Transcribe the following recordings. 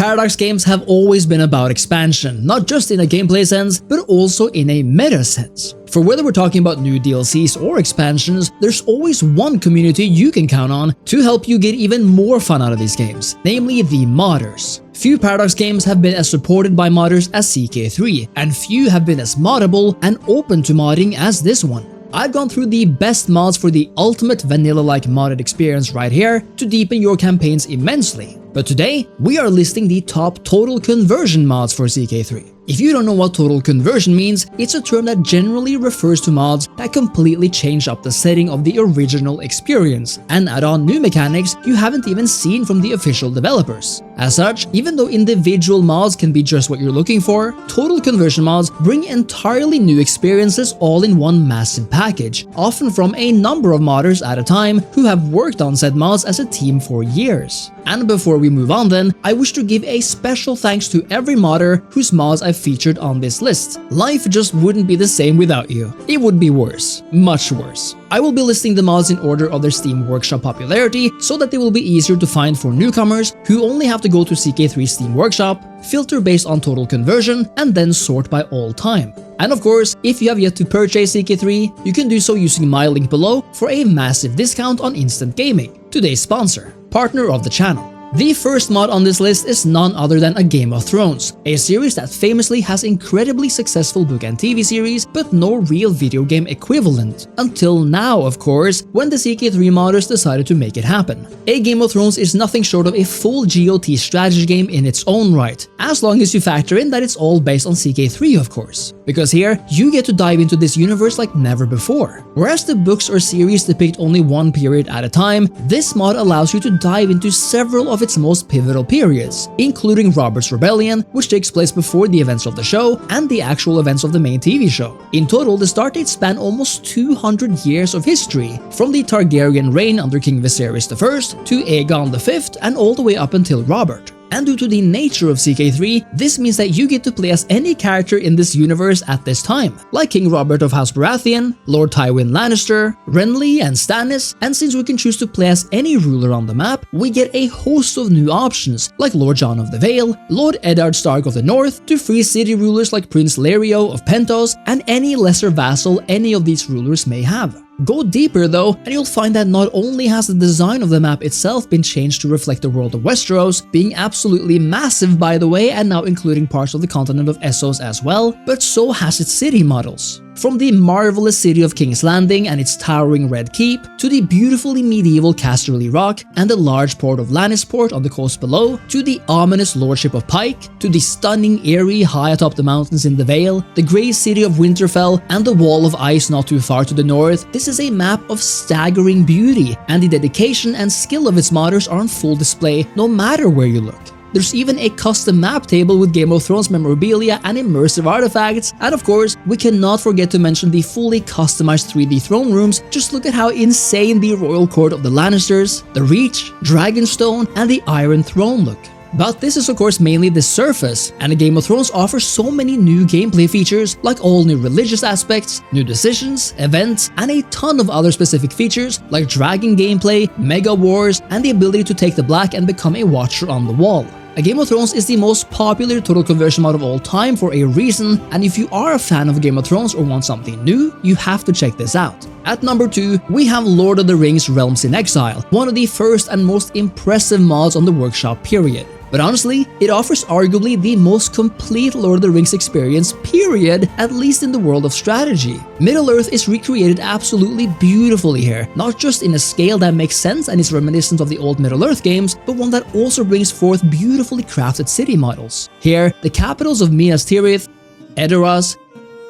Paradox games have always been about expansion, not just in a gameplay sense, but also in a meta sense. For whether we're talking about new DLCs or expansions, there's always one community you can count on to help you get even more fun out of these games, namely the modders. Few Paradox games have been as supported by modders as CK3, and few have been as moddable and open to modding as this one. I've gone through the best mods for the ultimate vanilla-like modded experience right here to deepen your campaigns immensely. But today, we are listing the top total conversion mods for CK3. If you don't know what total conversion means, it's a term that generally refers to mods that completely change up the setting of the original experience and add on new mechanics you haven't even seen from the official developers. As such, even though individual mods can be just what you're looking for, total conversion mods bring entirely new experiences all in one massive package, often from a number of modders at a time who have worked on said mods as a team for years. And before we move on then, I wish to give a special thanks to every modder whose mods I've featured on this list. Life just wouldn't be the same without you. It would be worse. Much worse. I will be listing the mods in order of their Steam Workshop popularity so that they will be easier to find for newcomers who only have to go to CK3 Steam Workshop, filter based on total conversion, and then sort by all time. And of course, if you have yet to purchase CK3, you can do so using my link below for a massive discount on Instant Gaming, today's sponsor, partner of the channel. The first mod on this list is none other than A Game of Thrones, a series that famously has incredibly successful book and TV series, but no real video game equivalent. Until now, of course, when the CK3 modders decided to make it happen. A Game of Thrones is nothing short of a full GOT strategy game in its own right, as long as you factor in that it's all based on CK3, of course. Because here, you get to dive into this universe like never before. Whereas the books or series depict only one period at a time, this mod allows you to dive into several of its most pivotal periods, including Robert's Rebellion, which takes place before the events of the show, and the actual events of the main TV show. In total, the start dates span almost 200 years of history, from the Targaryen reign under King Viserys I to Aegon V and all the way up until Robert. And due to the nature of CK3, this means that you get to play as any character in this universe at this time, like King Robert of House Baratheon, Lord Tywin Lannister, Renly, and Stannis. And since we can choose to play as any ruler on the map, we get a host of new options, like Lord Jon of the Vale, Lord Eddard Stark of the North, to free city rulers like Prince Lario of Pentos, and any lesser vassal any of these rulers may have. Go deeper though, and you'll find that not only has the design of the map itself been changed to reflect the world of Westeros, being absolutely massive by the way, and now including parts of the continent of Essos as well, but so has its city models. From the marvelous city of King's Landing and its towering red keep, to the beautifully medieval Casterly Rock and the large port of Lannisport on the coast below, to the ominous lordship of Pike, to the stunning Eyrie high atop the mountains in the Vale, the grey city of Winterfell, and the wall of ice not too far to the north, this is a map of staggering beauty, and the dedication and skill of its modders are on full display no matter where you look. There's even a custom map table with Game of Thrones memorabilia and immersive artifacts, and of course, we cannot forget to mention the fully customized 3D throne rooms. Just look at how insane the royal court of the Lannisters, the Reach, Dragonstone, and the Iron Throne look. But this is of course mainly the surface, and A Game of Thrones offers so many new gameplay features like all new religious aspects, new decisions, events, and a ton of other specific features like dragon gameplay, mega wars, and the ability to take the black and become a watcher on the wall. A Game of Thrones is the most popular total conversion mod of all time for a reason, and if you are a fan of Game of Thrones or want something new, you have to check this out. At number 2, we have Lord of the Rings Realms in Exile, one of the first and most impressive mods on the Workshop period. But honestly, it offers arguably the most complete Lord of the Rings experience period, at least in the world of strategy. Middle-earth is recreated absolutely beautifully here, not just in a scale that makes sense and is reminiscent of the old Middle-earth games, but one that also brings forth beautifully crafted city models. Here, the capitals of Minas Tirith, Edoras,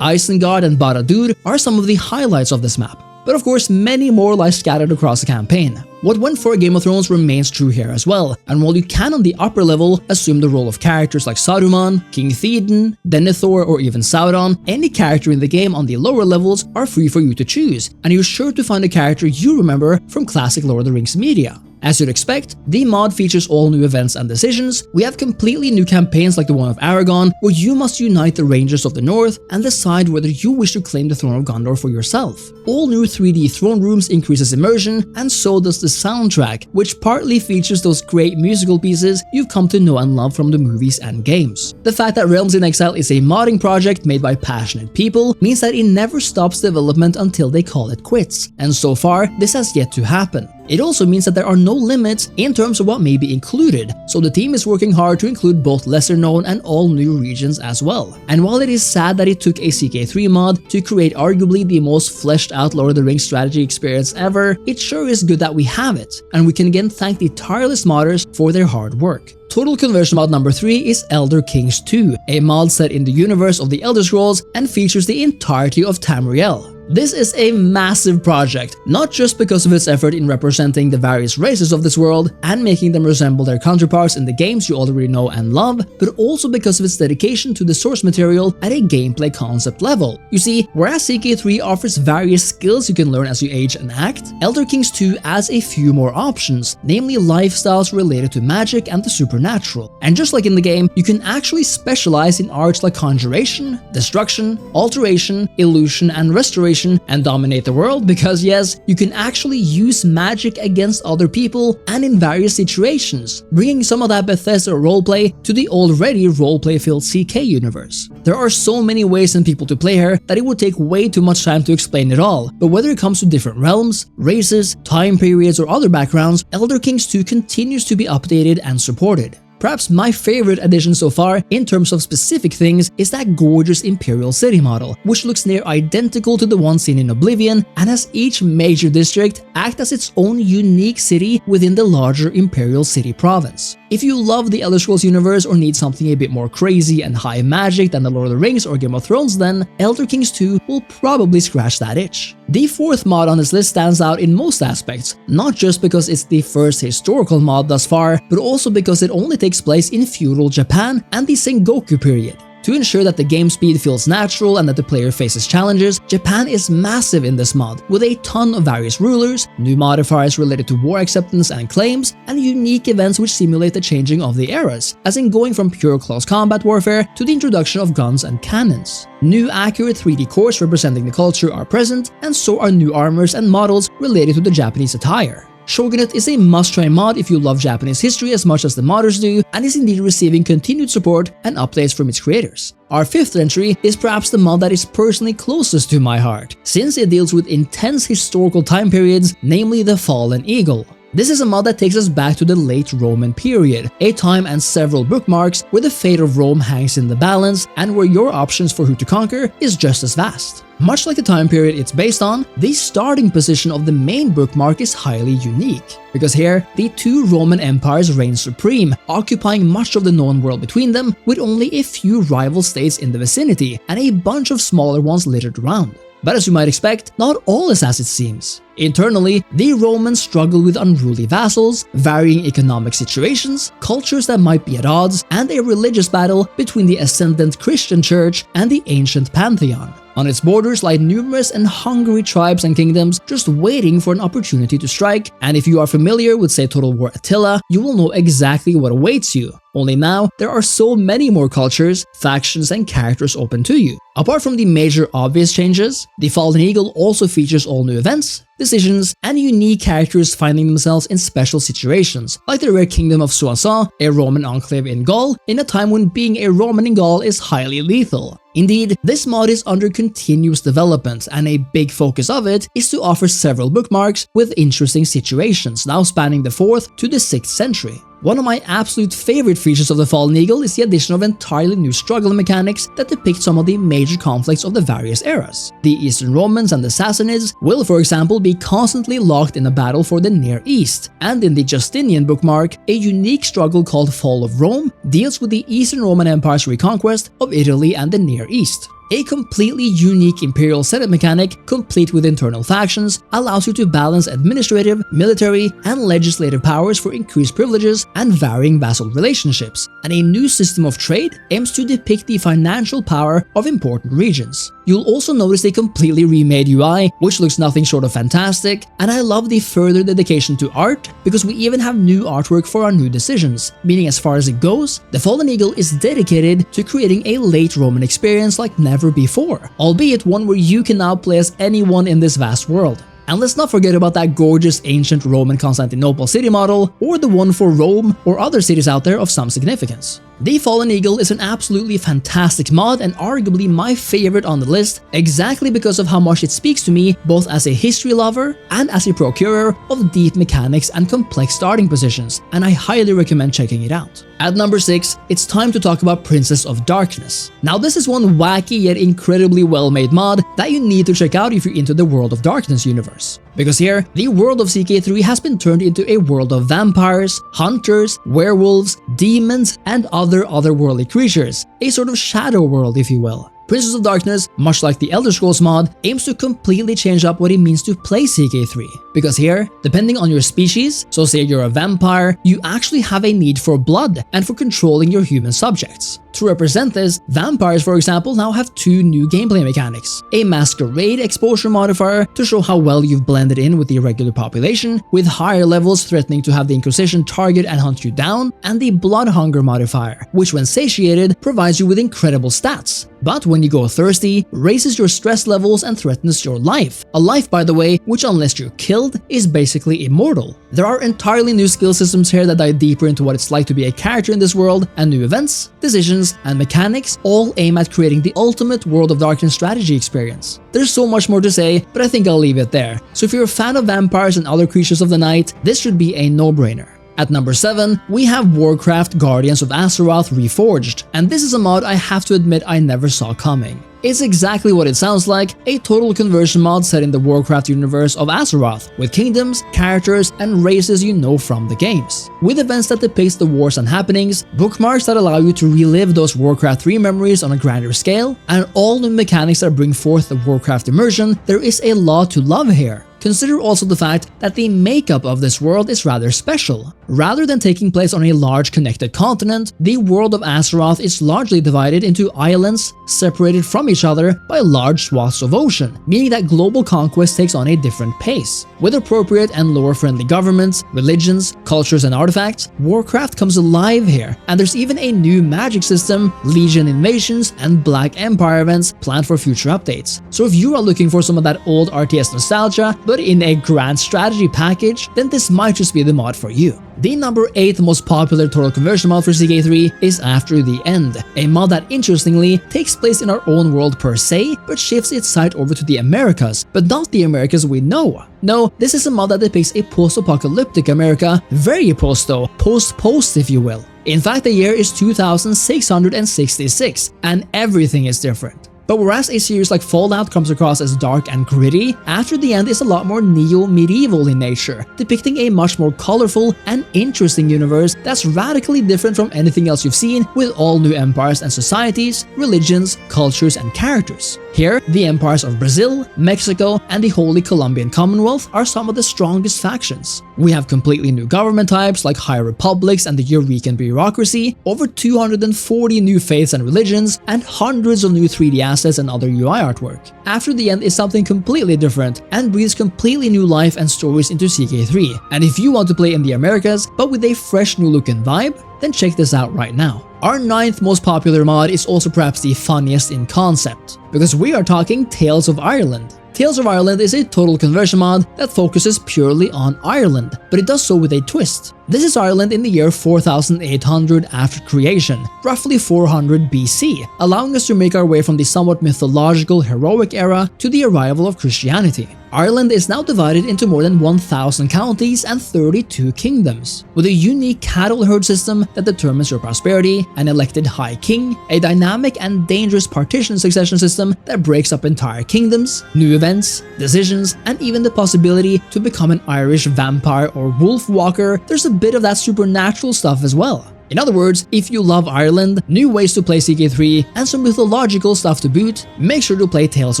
Isengard, and Barad-dûr are some of the highlights of this map. But of course, many more lie scattered across the campaign. What went for A Game of Thrones remains true here as well, and while you can on the upper level assume the role of characters like Saruman, King Theoden, Denethor, or even Sauron, any character in the game on the lower levels are free for you to choose, and you're sure to find a character you remember from classic Lord of the Rings media. As you'd expect, the mod features all new events and decisions. We have completely new campaigns like the one of Aragon, where you must unite the Rangers of the North and decide whether you wish to claim the throne of Gondor for yourself. All new 3D throne rooms increases immersion, and so does the soundtrack, which partly features those great musical pieces you've come to know and love from the movies and games. The fact that Realms in Exile is a modding project made by passionate people means that it never stops development until they call it quits, and so far this has yet to happen. It also means that there are no limits in terms of what may be included, so the team is working hard to include both lesser known and all new regions as well. And while it is sad that it took a CK3 mod to create arguably the most fleshed out Lord of the Rings strategy experience ever, it sure is good that we have it, and we can again thank the tireless modders for their hard work. Total conversion mod number 3 is Elder Kings 2, a mod set in the universe of the Elder Scrolls and features the entirety of Tamriel. This is a massive project, not just because of its effort in representing the various races of this world and making them resemble their counterparts in the games you already know and love, but also because of its dedication to the source material at a gameplay concept level. You see, whereas CK3 offers various skills you can learn as you age and act, Elder Kings 2 adds a few more options, namely lifestyles related to magic and the supernatural. And just like in the game, you can actually specialize in arts like conjuration, destruction, alteration, illusion, and restoration and dominate the world, because yes, you can actually use magic against other people and in various situations, bringing some of that Bethesda roleplay to the already roleplay-filled CK universe. There are so many ways and people to play here that it would take way too much time to explain it all, but whether it comes to different realms, races, time periods, or other backgrounds, Elder Kings 2 continues to be updated and supported. Perhaps my favorite addition so far in terms of specific things is that gorgeous Imperial City model, which looks near identical to the one seen in Oblivion and has each major district act as its own unique city within the larger Imperial City province. If you love the Elder Scrolls universe or need something a bit more crazy and high magic than the Lord of the Rings or Game of Thrones, then Elder Kings 2 will probably scratch that itch. The fourth mod on this list stands out in most aspects, not just because it's the first historical mod thus far, but also because it only takes place in feudal Japan and the Sengoku period. To ensure that the game speed feels natural and that the player faces challenges, Japan is massive in this mod, with a ton of various rulers, new modifiers related to war acceptance and claims, and unique events which simulate the changing of the eras, as in going from pure close combat warfare to the introduction of guns and cannons. New accurate 3D cores representing the culture are present, and so are new armors and models related to the Japanese attire. Shogunate is a must-try mod if you love Japanese history as much as the modders do, and is indeed receiving continued support and updates from its creators. Our fifth entry is perhaps the mod that is personally closest to my heart, since it deals with intense historical time periods, namely the Fallen Eagle. This is a mod that takes us back to the late Roman period, a time and several bookmarks where the fate of Rome hangs in the balance and where your options for who to conquer is just as vast. Much like the time period it's based on, the starting position of the main bookmark is highly unique, because here, the two Roman empires reign supreme, occupying much of the known world between them, with only a few rival states in the vicinity and a bunch of smaller ones littered around. But as you might expect, not all is as it seems. Internally, the Romans struggle with unruly vassals, varying economic situations, cultures that might be at odds, and a religious battle between the ascendant Christian church and the ancient pantheon. On its borders lie numerous and hungry tribes and kingdoms just waiting for an opportunity to strike, and if you are familiar with, say, Total War Attila, you will know exactly what awaits you. Only now, there are so many more cultures, factions, and characters open to you. Apart from the major obvious changes, the Fallen Eagle also features all new events, decisions, and unique characters finding themselves in special situations, like the rare kingdom of Soissons, a Roman enclave in Gaul, in a time when being a Roman in Gaul is highly lethal. Indeed, this mod is under continuous development, and a big focus of it is to offer several bookmarks with interesting situations, now spanning the 4th to the 6th century. One of my absolute favorite features of the Fallen Eagle is the addition of entirely new struggle mechanics that depict some of the major conflicts of the various eras. The Eastern Romans and the Sassanids will, for example, be constantly locked in a battle for the Near East, and in the Justinian bookmark, a unique struggle called Fall of Rome deals with the Eastern Roman Empire's reconquest of Italy and the Near East. A completely unique Imperial setup mechanic, complete with internal factions, allows you to balance administrative, military, and legislative powers for increased privileges and varying vassal relationships. And a new system of trade aims to depict the financial power of important regions. You'll also notice a completely remade UI, which looks nothing short of fantastic, and I love the further dedication to art because we even have new artwork for our new decisions, meaning as far as it goes, the Fallen Eagle is dedicated to creating a late Roman experience like never before, albeit one where you can now play as anyone in this vast world. And let's not forget about that gorgeous ancient Roman Constantinople city model, or the one for Rome or other cities out there of some significance. The Fallen Eagle is an absolutely fantastic mod and arguably my favorite on the list, exactly because of how much it speaks to me both as a history lover and as a procurer of deep mechanics and complex starting positions, and I highly recommend checking it out. At number 6, it's time to talk about Princess of Darkness. Now this is one wacky yet incredibly well-made mod that you need to check out if you're into the World of Darkness universe. Because here, the world of CK3 has been turned into a world of vampires, hunters, werewolves, demons, and other otherworldly creatures, a sort of shadow world if you will. Princess of Darkness, much like the Elder Scrolls mod, aims to completely change up what it means to play CK3. Because here, depending on your species, so say you're a vampire, you actually have a need for blood and for controlling your human subjects. To represent this, vampires for example now have two new gameplay mechanics. A masquerade exposure modifier to show how well you've blended in with the regular population, with higher levels threatening to have the Inquisition target and hunt you down, and the blood hunger modifier, which when satiated provides you with incredible stats, but when you go thirsty, raises your stress levels and threatens your life. A life, by the way, which unless you're killed, is basically immortal. There are entirely new skill systems here that dive deeper into what it's like to be a character in this world, and new events, decisions, and mechanics all aim at creating the ultimate World of Darkness strategy experience. There's so much more to say, but I think I'll leave it there. So if you're a fan of vampires and other creatures of the night, this should be a no-brainer. At number 7, we have Warcraft Guardians of Azeroth Reforged, and this is a mod I have to admit I never saw coming. It's exactly what it sounds like, a total conversion mod set in the Warcraft universe of Azeroth, with kingdoms, characters, and races you know from the games. With events that depict the wars and happenings, bookmarks that allow you to relive those Warcraft 3 memories on a grander scale, and all new mechanics that bring forth the Warcraft immersion, there is a lot to love here. Consider also the fact that the makeup of this world is rather special. Rather than taking place on a large connected continent, the world of Azeroth is largely divided into islands separated from each other by large swaths of ocean, meaning that global conquest takes on a different pace. With appropriate and lore-friendly governments, religions, cultures, and artifacts, Warcraft comes alive here, and there's even a new magic system, Legion invasions, and Black Empire events planned for future updates. So if you are looking for some of that old RTS nostalgia, but in a grand strategy package, then this might just be the mod for you. The number 8 most popular total conversion mod for CK3 is After the End, a mod that interestingly takes place in our own world per se, but shifts its site over to the Americas, but not the Americas we know. No, this is a mod that depicts a post-apocalyptic America, very post-post if you will. In fact, the year is 2666, and everything is different. But whereas a series like Fallout comes across as dark and gritty, After the End is a lot more neo-medieval in nature, depicting a much more colorful and interesting universe that's radically different from anything else you've seen, with all new empires and societies, religions, cultures, and characters. Here, the empires of Brazil, Mexico, and the Holy Colombian Commonwealth are some of the strongest factions. We have completely new government types like High Republics and the Eureka bureaucracy, over 240 new faiths and religions, and hundreds of new 3D assets and other UI artwork. After the End is something completely different and breathes completely new life and stories into CK3. And if you want to play in the Americas but with a fresh new look and vibe, then check this out right now. Our 9th most popular mod is also perhaps the funniest in concept, because we are talking Tales of Ireland. Tales of Ireland is a total conversion mod that focuses purely on Ireland, but it does so with a twist. This is Ireland in the year 4800 after creation, roughly 400 BC, allowing us to make our way from the somewhat mythological heroic era to the arrival of Christianity. Ireland is now divided into more than 1,000 counties and 32 kingdoms, with a unique cattle herd system that determines your prosperity, an elected high king, a dynamic and dangerous partition succession system that breaks up entire kingdoms, new events, decisions, and even the possibility to become an Irish vampire or wolf walker. There's a bit of that supernatural stuff as well. In other words, if you love Ireland, new ways to play CK3, and some mythological stuff to boot, make sure to play Tales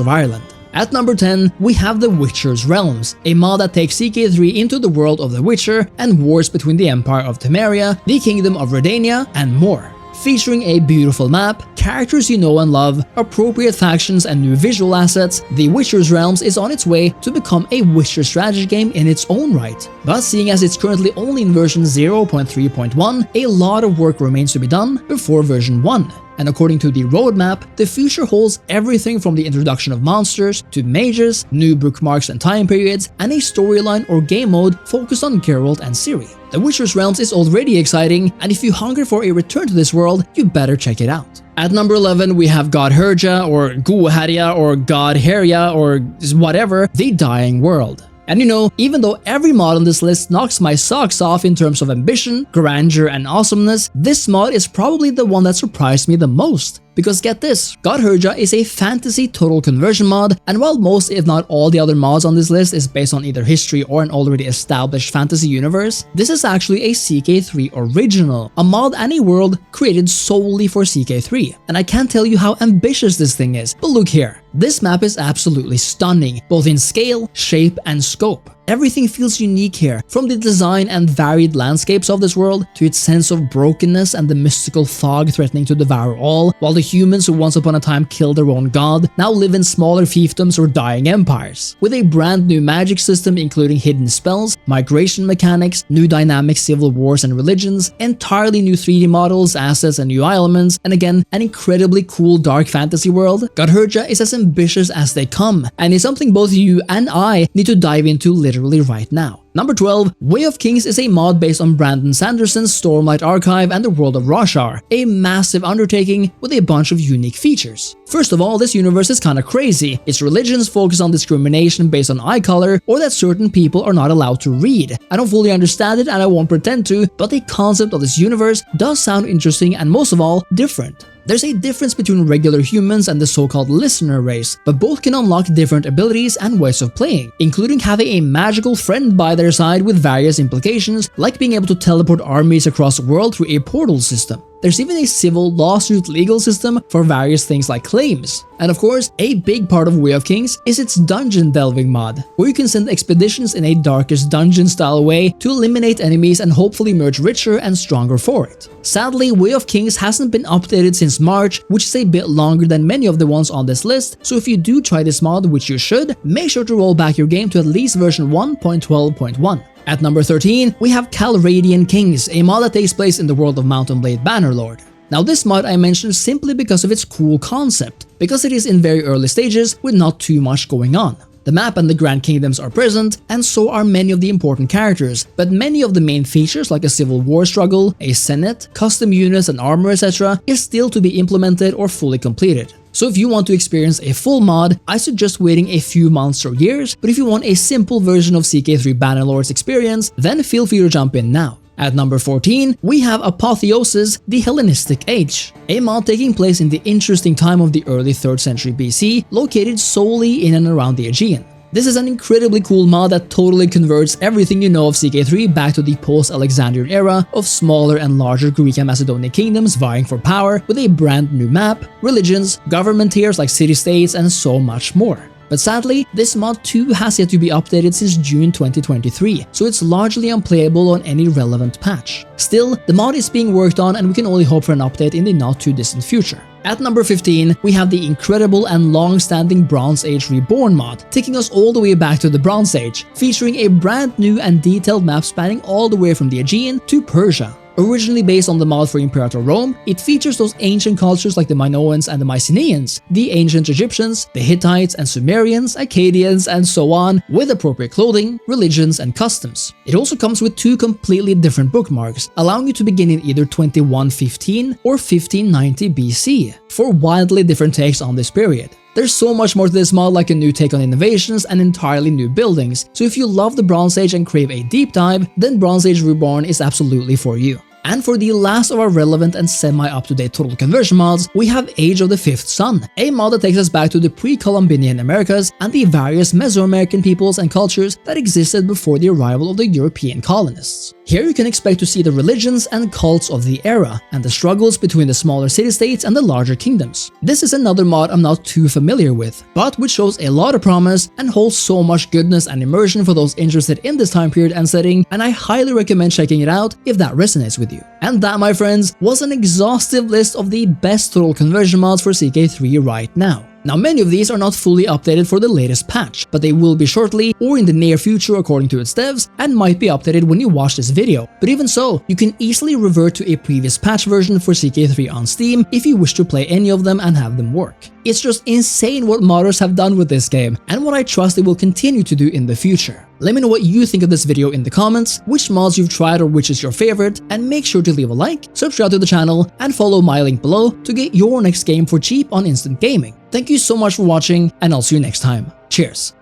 of Ireland. At number 10, we have The Witcher's Realms, a mod that takes CK3 into the world of The Witcher and wars between the Empire of Temeria, the Kingdom of Redania, and more. Featuring a beautiful map, characters you know and love, appropriate factions, and new visual assets, The Witcher's Realms is on its way to become a Witcher strategy game in its own right. But seeing as it's currently only in version 0.3.1, a lot of work remains to be done before version 1. And according to the roadmap, the future holds everything from the introduction of monsters to mages, new bookmarks and time periods, and a storyline or game mode focused on Geralt and Ciri. The Witcher's Realms is already exciting, and if you hunger for a return to this world, you better check it out. At number 11, we have Godherja or Godherja or Godherja or whatever, The Dying World. And you know, even though every mod on this list knocks my socks off in terms of ambition, grandeur, and awesomeness, this mod is probably the one that surprised me the most. Because get this, Godherja is a fantasy total conversion mod, and while most if not all the other mods on this list is based on either history or an already established fantasy universe, this is actually a CK3 original, a mod and a world created solely for CK3. And I can't tell you how ambitious this thing is, but look here. This map is absolutely stunning, both in scale, shape, and scope. Everything feels unique here, from the design and varied landscapes of this world to its sense of brokenness and the mystical fog threatening to devour all, while the humans who once upon a time killed their own god now live in smaller fiefdoms or dying empires. With a brand new magic system including hidden spells, migration mechanics, new dynamic civil wars and religions, entirely new 3D models, assets, and new elements, and again, an incredibly cool dark fantasy world, Godherja is as ambitious as they come, and is something both you and I need to dive into literally right now. Number 12, Way of Kings is a mod based on Brandon Sanderson's Stormlight Archive and the world of Roshar, a massive undertaking with a bunch of unique features. First of all, this universe is kinda crazy. Its religions focus on discrimination based on eye color, or that certain people are not allowed to read. I don't fully understand it and I won't pretend to, but the concept of this universe does sound interesting and most of all, different. There's a difference between regular humans and the so-called listener race, but both can unlock different abilities and ways of playing, including having a magical friend by their side with various implications, like being able to teleport armies across the world through a portal system. There's even a civil lawsuit legal system for various things like claims. And of course, a big part of Way of Kings is its dungeon delving mod, where you can send expeditions in a darkest dungeon style way to eliminate enemies and hopefully emerge richer and stronger for it. Sadly, Way of Kings hasn't been updated since March, which is a bit longer than many of the ones on this list, so if you do try this mod, which you should, make sure to roll back your game to at least version 1.12.1. At number 13, we have Calradian Kings, a mod that takes place in the world of Mount and Blade Bannerlord. Now this mod I mentioned simply because of its cool concept, because it is in very early stages with not too much going on. The map and the Grand Kingdoms are present, and so are many of the important characters, but many of the main features like a civil war struggle, a senate, custom units and armor etc. is still to be implemented or fully completed. So if you want to experience a full mod, I suggest waiting a few months or years, but if you want a simple version of CK3 Bannerlord's experience, then feel free to jump in now. At number 14, we have Apotheosis, the Hellenistic Age, a mod taking place in the interesting time of the early 3rd century BC, located solely in and around the Aegean. This is an incredibly cool mod that totally converts everything you know of CK3 back to the post-Alexandrian era of smaller and larger Greek and Macedonian kingdoms vying for power with a brand new map, religions, government tiers like city-states, and so much more. But sadly, this mod too has yet to be updated since June 2023, so it's largely unplayable on any relevant patch. Still, the mod is being worked on and we can only hope for an update in the not too distant future. At number 15, we have the incredible and long-standing Bronze Age Reborn mod, taking us all the way back to the Bronze Age, featuring a brand new and detailed map spanning all the way from the Aegean to Persia. Originally based on the mod for Imperator Rome, it features those ancient cultures like the Minoans and the Mycenaeans, the ancient Egyptians, the Hittites and Sumerians, Akkadians, and so on, with appropriate clothing, religions, and customs. It also comes with 2 completely different bookmarks, allowing you to begin in either 2115 or 1590 BC, for wildly different takes on this period. There's so much more to this mod, like a new take on innovations and entirely new buildings, so if you love the Bronze Age and crave a deep dive, then Bronze Age Reborn is absolutely for you. And for the last of our relevant and semi-up-to-date total conversion mods, we have Age of the Fifth Sun, a mod that takes us back to the pre-Columbian Americas and the various Mesoamerican peoples and cultures that existed before the arrival of the European colonists. Here you can expect to see the religions and cults of the era, and the struggles between the smaller city-states and the larger kingdoms. This is another mod I'm not too familiar with, but which shows a lot of promise and holds so much goodness and immersion for those interested in this time period and setting, and I highly recommend checking it out if that resonates with you. And that, my friends, was an exhaustive list of the best total conversion mods for CK3 right now. Now, many of these are not fully updated for the latest patch, but they will be shortly or in the near future according to its devs, and might be updated when you watch this video. But even so, you can easily revert to a previous patch version for CK3 on Steam if you wish to play any of them and have them work. It's just insane what modders have done with this game, and what I trust they will continue to do in the future. Let me know what you think of this video in the comments, which mods you've tried or which is your favorite, and make sure to leave a like, subscribe to the channel, and follow my link below to get your next game for cheap on Instant Gaming. Thank you so much for watching, and I'll see you next time. Cheers!